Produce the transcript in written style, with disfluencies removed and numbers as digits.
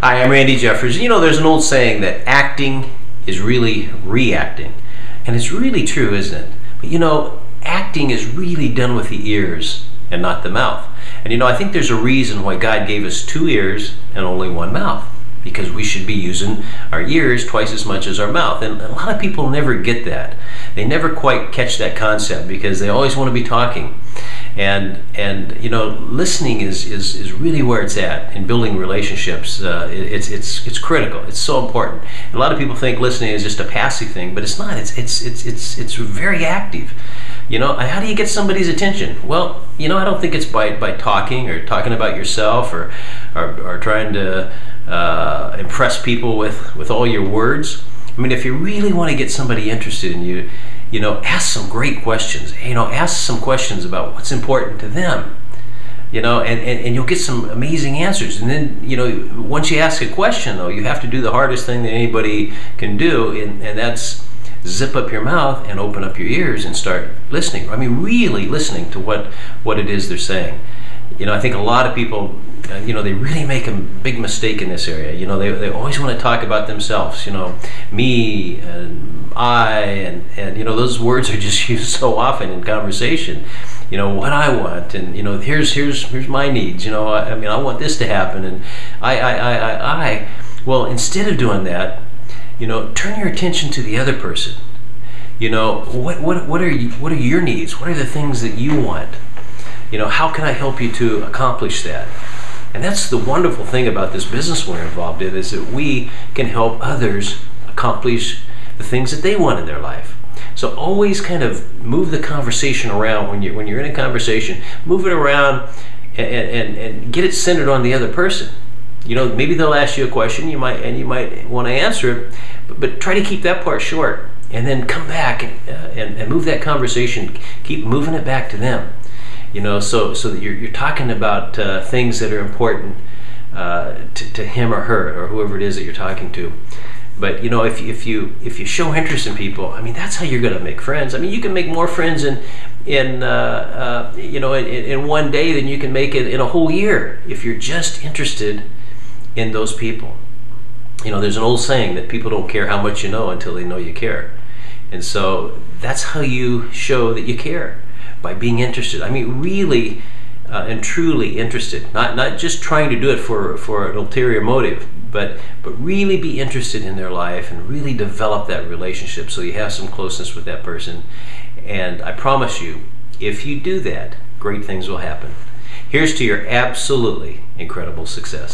Hi, I'm Randy Jeffers. You know, there's an old saying that acting is really reacting. And it's really true, isn't it? But you know, acting is really done with the ears and not the mouth. And you know, I think there's a reason why God gave us 2 ears and only 1 mouth. Because we should be using our ears twice as much as our mouth. And a lot of people never get that. They never quite catch that concept because they always want to be talking. And you know, listening is really where it's at in building relationships. It's critical. It's so important. And a lot of people think listening is just a passive thing, but it's not. It's very active. You know, how do you get somebody's attention? Well, you know, I don't think it's by talking or talking about yourself or trying to impress people with all your words. I mean, if you really want to get somebody interested in you, you know, ask some great questions. You know, ask some questions about what's important to them. You know, and you'll get some amazing answers. And then, you know, once you ask a question, though, you have to do the hardest thing that anybody can do, and that's zip up your mouth and open up your ears and start listening. I mean, really listening to what it is they're saying. You know, I think a lot of people, you know, they really make a big mistake in this area. You know, they always want to talk about themselves. You know, me and I, and you know, those words are just used so often in conversation. You know, what I want, and you know, here's my needs. You know, I mean, I want this to happen, and I. Well, instead of doing that, you know, turn your attention to the other person. You know, what are your needs? What are the things that you want? You know, how can I help you to accomplish that? And that's the wonderful thing about this business we're involved in, is that we can help others accomplish the things that they want in their life. So always kind of move the conversation around when you're in a conversation. Move it around and get it centered on the other person. You know, maybe they'll ask you a question, you might want to answer it, but try to keep that part short, and then come back and move that conversation. Keep moving it back to them. You know, so that you're talking about things that are important to him or her or whoever it is that you're talking to. But you know, if you show interest in people, I mean, that's how you're going to make friends. I mean, you can make more friends in you know, in one day than you can make it in a whole year if you're just interested in those people. You know, there's an old saying that people don't care how much you know until they know you care. And so that's how you show that you care, by being interested. I mean, really and truly interested. Not just trying to do it for an ulterior motive, but really be interested in their life and really develop that relationship so you have some closeness with that person. And I promise you, if you do that, great things will happen. Here's to your absolutely incredible success.